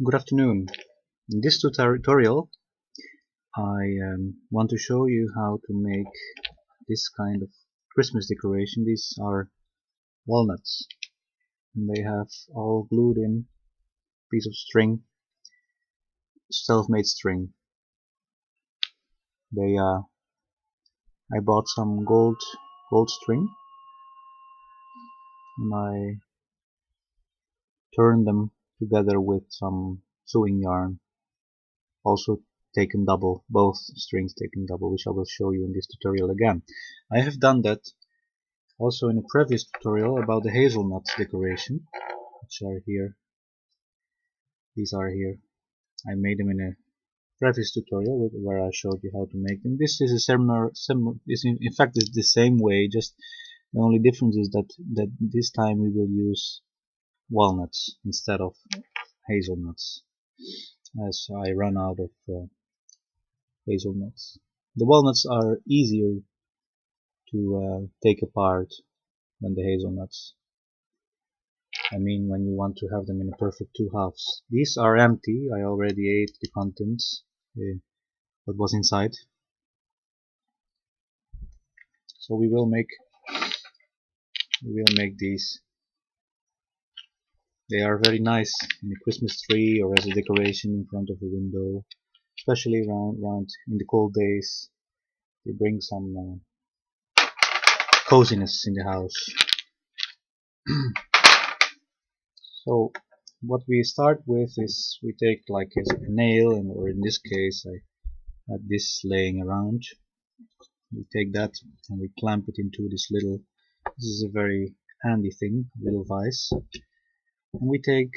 Good afternoon. In this tutorial, I want to show you how to make this kind of Christmas decoration. These are walnuts, and they have all glued in piece of string, self-made string. I bought some gold string, and I turned them together with some sewing yarn, also taken double, both strings taken double, which I will show you in this tutorial again. I have done that also in a previous tutorial about the hazelnut decoration, which are here. These are here. I made them in a previous tutorial where I showed you how to make them. This is a similar in fact it's the same way, just the only difference is that this time we will use walnuts instead of hazelnuts, as I run out of hazelnuts. The walnuts are easier to take apart than the hazelnuts. I mean, when you want to have them in a perfect two halves. These are empty. I already ate the contents, what was inside. So we will make these. They are very nice in a Christmas tree or as a decoration in front of a window, especially around in the cold days. They bring some coziness in the house. So what we start with is we take like a nail, or in this case I had this laying around. We take that and we clamp it into this little, this is a very handy thing, little vise. And we take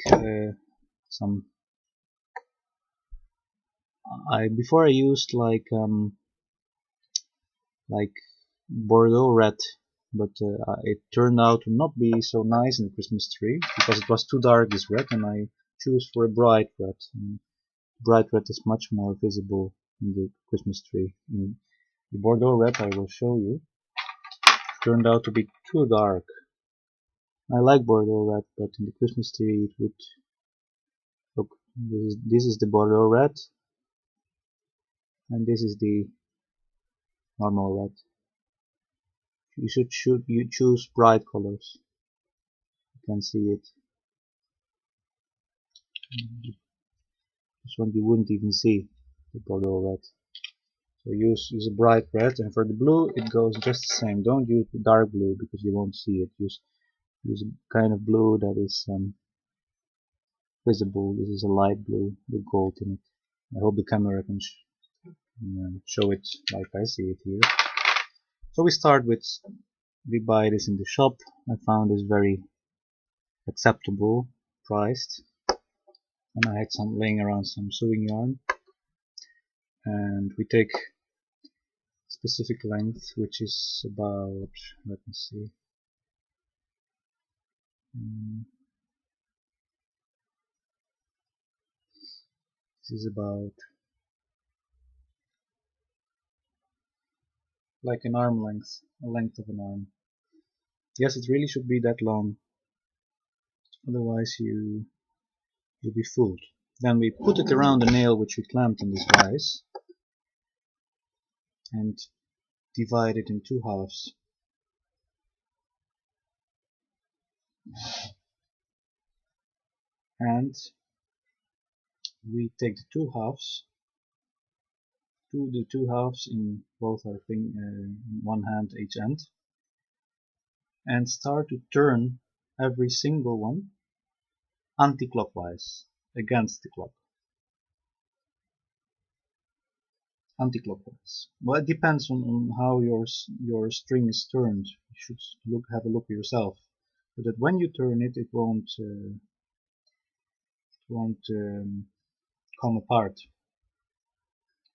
some, before I used like Bordeaux red, but it turned out to not be so nice in the Christmas tree because it was too dark, this red, and I choose for a bright red. And bright red is much more visible in the Christmas tree. In the Bordeaux red I will show you turned out to be too dark. I like Bordeaux red, but in the Christmas tree it would look. This is the Bordeaux red, and this is the normal red. You should choose bright colors. You can see it. This one you wouldn't even see the Bordeaux red. So use a bright red, and for the blue it goes just the same. Don't use the dark blue because you won't see it. Use a kind of blue that is visible. This is a light blue with gold in it. I hope the camera can show it like I see it here. So we start with, we buy this in the shop. I found this very acceptable priced, and I had some laying around some sewing yarn, and we take specific length, which is about, let me see, this is about like an arm length, a length of an arm. Yes, it really should be that long, otherwise you'll be fooled. Then we put it around the nail which we clamped in this vise and divide it in two halves. And we take the two halves, do the two halves in both our in one hand each end, and start to turn every single one anti-clockwise, against the clock. Anti-clockwise. Well, it depends on how your string is turned. You should have a look yourself, so that when you turn it, it won't come apart.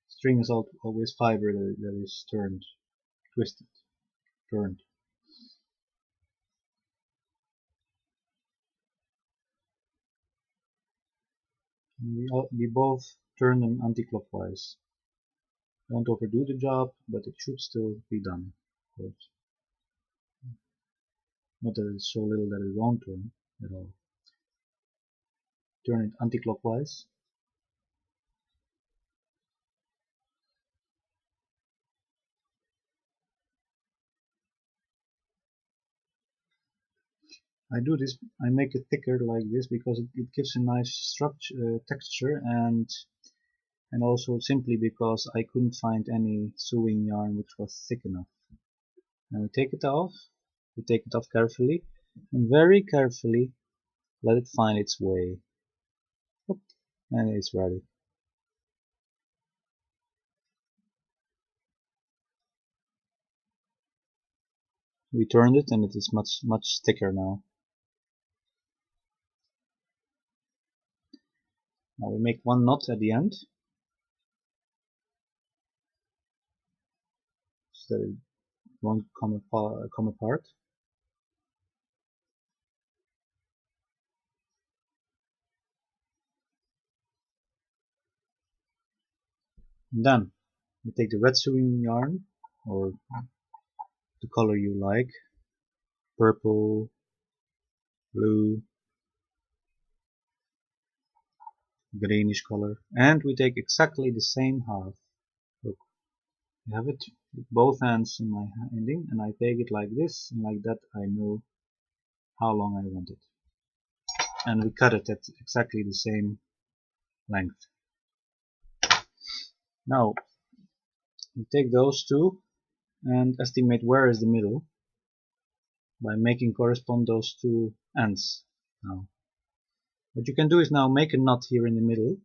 String is always fiber that is turned, twisted, turned. We both turn them anti-clockwise. Don't overdo the job, but it should still be done, of course. Not that it's so little that it won't turn at all. turn it anti-clockwise. I make it thicker like this because it gives a nice structure, texture, and also simply because I couldn't find any sewing yarn which was thick enough. Now we take it off. We take it off carefully, and very carefully let it find its way. Oop, and it's ready. We turned it, and it is much thicker now. Now we make one knot at the end, so that it won't come apart. And then we take the red sewing yarn, or the color you like, purple, blue, greenish color, and we take exactly the same half. Look, I have it with both hands in my handing, and I take it like this, and like that I know how long I want it. And we cut it at exactly the same length. Now we take those two and estimate where is the middle by making correspond those two ends. Now what you can do is now make a knot here in the middle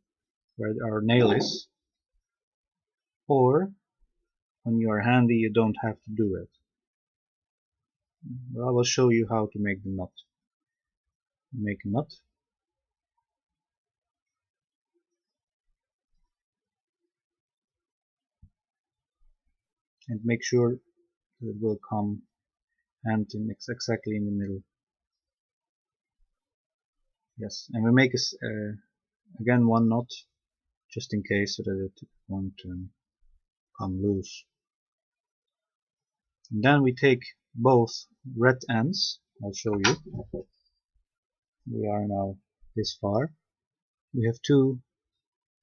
where our nail is, or when you are handy you don't have to do it. Well, I will show you how to make the knot. Make a knot, and make sure that it will come and exactly in the middle. Yes, and we make again one knot just in case, so that it won't come loose. And then we take both red ends. I'll show you. We are now this far. We have two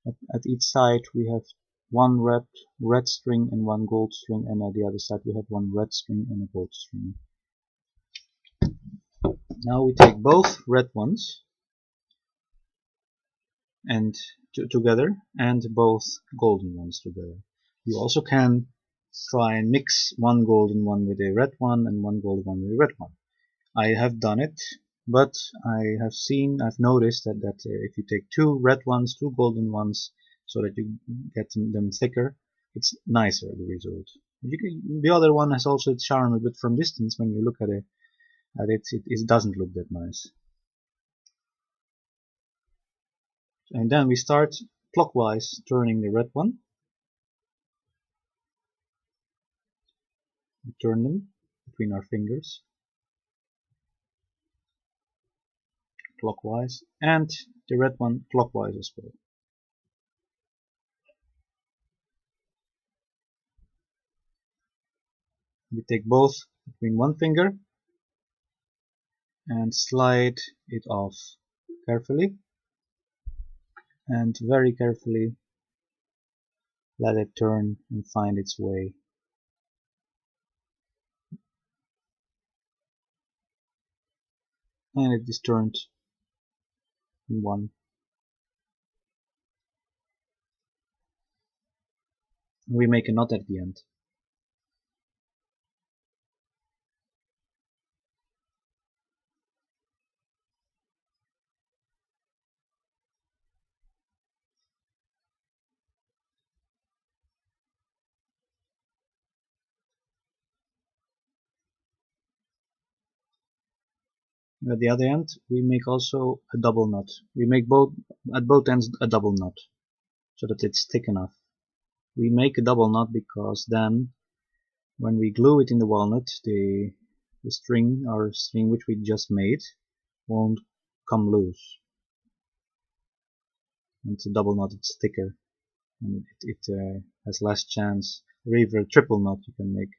at each side. We have one red string and one gold string, and at the other side we have one red string and a gold string. Now we take both red ones and together, and both golden ones together. You also can try and mix one golden one with a red one and one golden one with a red one. I have done it, but I've noticed that if you take two red ones, two golden ones, so that you get them thicker, it's nicer, the result. The other one has also its charm, but from distance, when you look at it, it doesn't look that nice. And then we start clockwise, turning the red one. We turn them between our fingers, clockwise, and the red one clockwise as well. We take both between one finger and slide it off carefully, and very carefully let it turn and find its way. And it is turned in one. We make a knot at the end. At the other end, we make also a double knot. We make at both ends a double knot, so that it's thick enough. We make a double knot because then, when we glue it in the walnut, the string, our string which we just made, won't come loose. And it's a double knot, it's thicker, and it has less chance. Or even a triple knot you can make.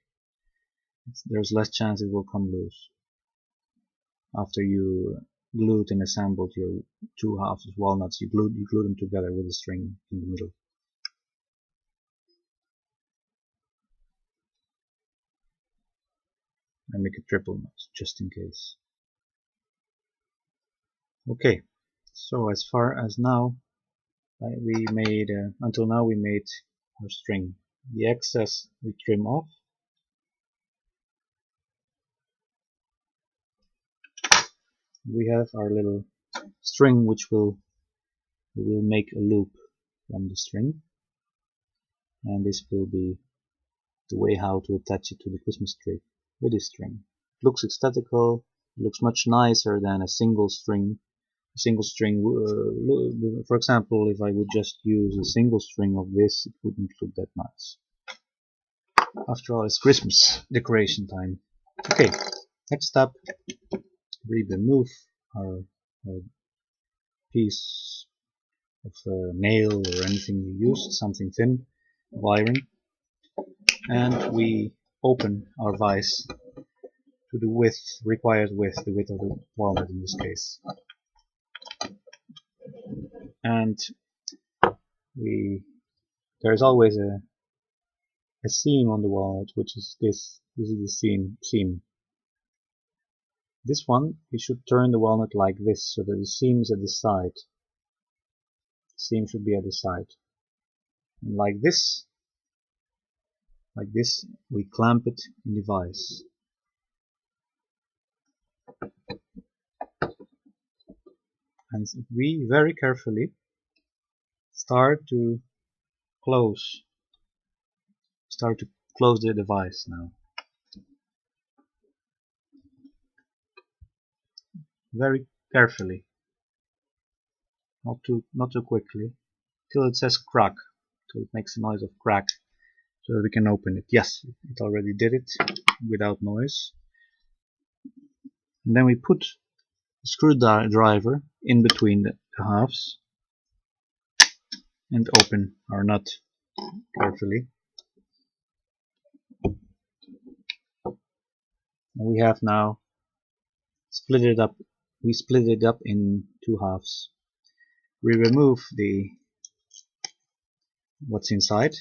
There's less chance it will come loose after you glued and assembled your two halves of walnuts, you glue them together with a string in the middle. And make a triple knot just in case. Okay, so as far as now we made until now we made our string. The excess we trim off. We have our little string which we will make a loop from the string, and this will be the way how to attach it to the Christmas tree with this string. It looks aesthetical, it looks much nicer than a single string. A single string, for example, if I would just use a single string of this, it wouldn't look that nice. After all, it's Christmas decoration time. Okay, next step, we remove our piece of nail or anything you used, something thin, wiring, and we open our vise to the width, required width, the width of the walnut in this case. And there's always a seam on the walnut, which is this is the seam. This one, we should turn the walnut like this, so that the seam is at the side. The seam should be at the side. And like this, we clamp it in the vise. And we very carefully start to close the device now. Very carefully, not too quickly, till it says crack, till it makes a noise of crack, so that we can open it. Yes, it already did it without noise. And then we put the screwdriver in between the halves and open our nut carefully. And we have now split it up. We split it up in two halves. We remove what's inside.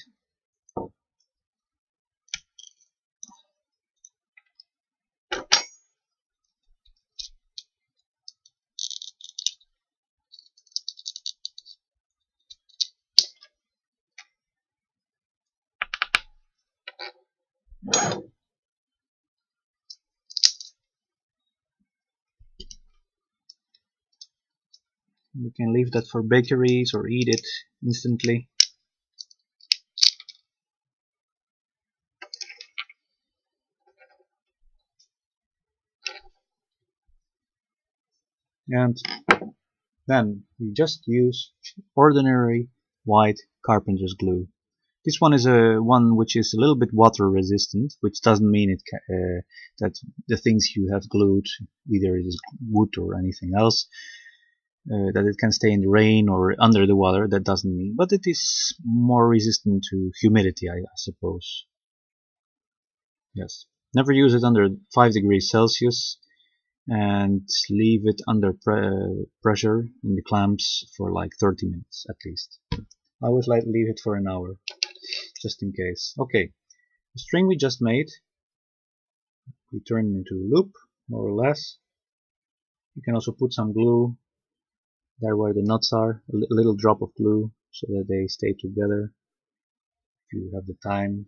We can leave that for bakeries or eat it instantly. And then we just use ordinary white carpenter's glue. This one is one which is a little bit water resistant, which doesn't mean that the things you have glued, either it is wood or anything else, that it can stay in the rain or under the water. That doesn't mean, but it is more resistant to humidity, I suppose. Yes. Never use it under 5 degrees Celsius, and leave it under pressure in the clamps for like 30 minutes at least. I always like to leave it for an hour, just in case. Okay, the string we just made, we turn it into a loop, more or less. You can also put some glue there where the nuts are, a little drop of glue, so that they stay together if you have the time.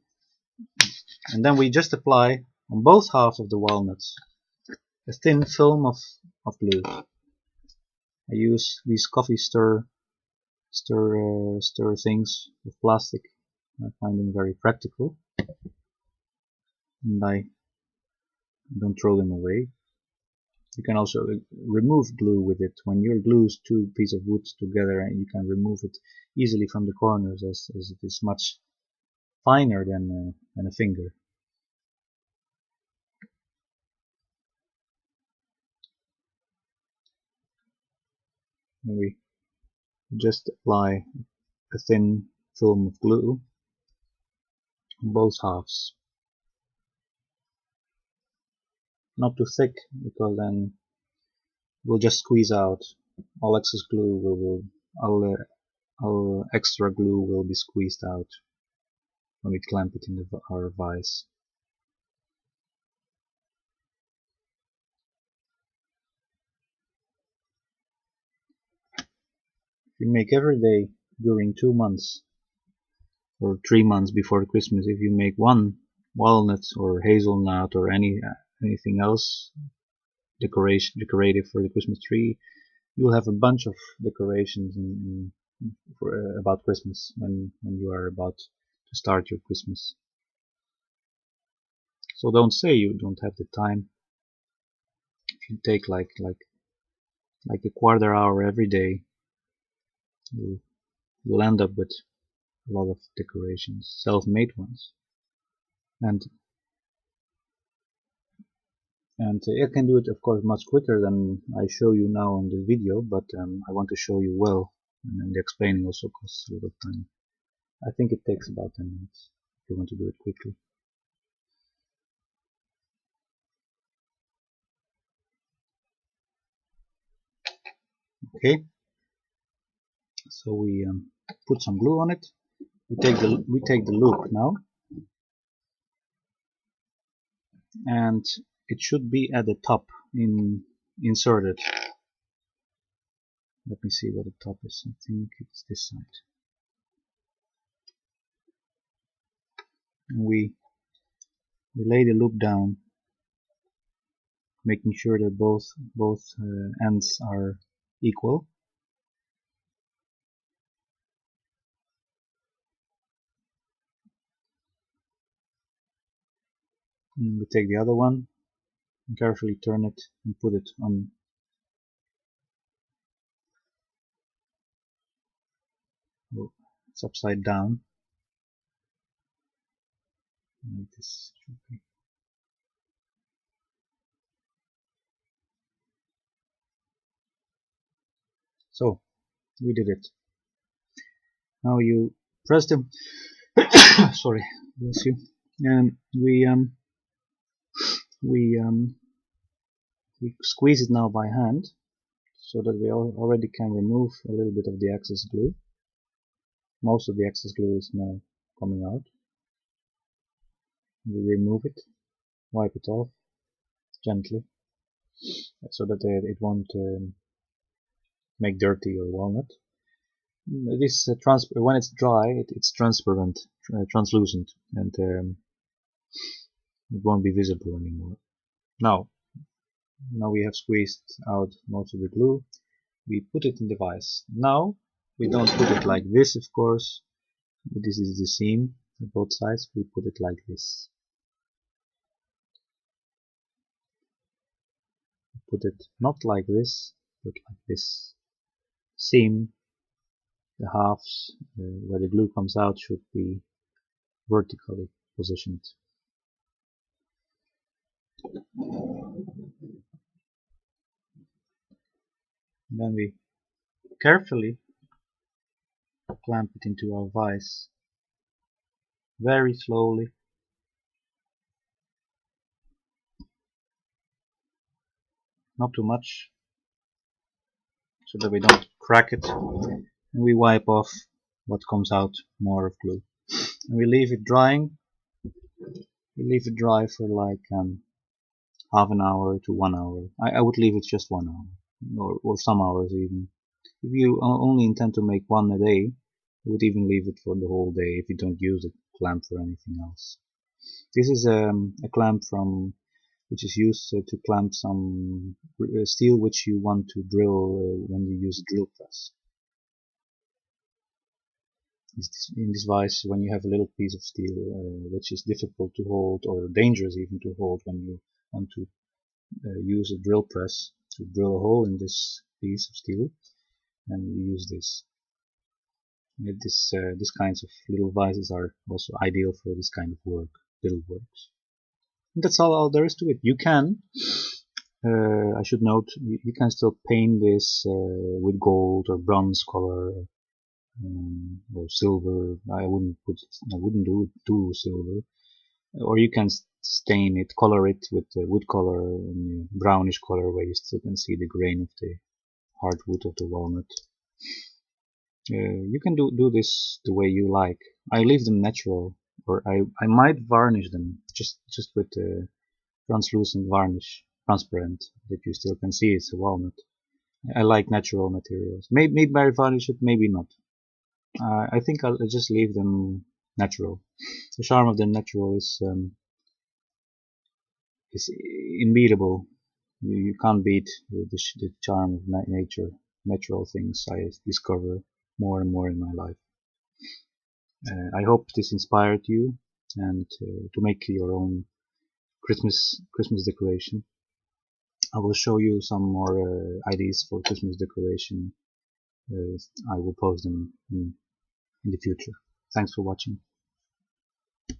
And then we just apply on both halves of the walnuts a thin film of glue. I use these coffee stir things with plastic. I find them very practical, and I don't throw them away. You can also remove glue with it. When you glue two pieces of wood together, and you can remove it easily from the corners, as it is much finer than a finger. And we just apply a thin film of glue on both halves. Not too thick, because then we'll just squeeze out all excess glue. All extra glue will be squeezed out when we clamp it in our vise. If you make every day during 2 months or 3 months before Christmas, if you make one walnut or hazelnut or anything else decorative for the Christmas tree, you'll have a bunch of decorations about Christmas when you are about to start your Christmas. So don't say you don't have the time. If you take like a quarter hour every day, you'll end up with a lot of decorations, self-made ones. And I can do it, of course, much quicker than I show you now on the video, but I want to show you well, and the explaining also costs a lot of time. I think it takes about 10 minutes if you want to do it quickly. Okay, so we put some glue on it. We take the loop now, and it should be at the top inserted. Let me see what the top is. I think it's this side. And we lay the loop down, making sure that both ends are equal. And we take the other one and carefully turn it and put it on. Oh, it's upside down. Like this should be. So we did it. Now you press them. Sorry, bless you. And we squeeze it now by hand, so that we already can remove a little bit of the excess glue. Most of the excess glue is now coming out. We remove it, wipe it off gently, so that it won't make dirty your walnut. It is when it's dry, it's transparent, translucent, and it won't be visible anymore. Now we have squeezed out most of the glue. We put it in the vise. Now we don't put it like this, of course. This is the seam on both sides. We put it like this. Put it not like this, but like this. Seam, the halves where the glue comes out should be vertically positioned. Then we carefully clamp it into our vise, very slowly. Not too much, so that we don't crack it. And we wipe off what comes out more of glue. And we leave it drying. We leave it dry for like half an hour to 1 hour. I would leave it just 1 hour, or some hours even. If you only intend to make one a day, you would even leave it for the whole day if you don't use the clamp for anything else. This is a clamp which is used to clamp some steel which you want to drill when you use a drill press. In this vise, when you have a little piece of steel which is difficult to hold or dangerous even to hold when you want to use a drill press to drill a hole in this piece of steel, and you use this. These kinds of little vices are also ideal for this kind of work, little works. And that's all there is to it. You can, I should note, you can still paint this with gold or bronze color or silver. I wouldn't do silver. Or you can stain it, color it with the wood color, and brownish color where you still can see the grain of the hard wood of the walnut. You can do this the way you like. I leave them natural, or I might varnish them just with translucent varnish, transparent, that you still can see it's a walnut. I like natural materials. Maybe I varnish it, maybe not. I think I'll just leave them natural. The charm of the natural is unbeatable. You can't beat the charm of nature, natural things I discover more and more in my life. I hope this inspired you and to make your own Christmas decoration. I will show you some more ideas for Christmas decoration. I will post them in the future. Thanks for watching.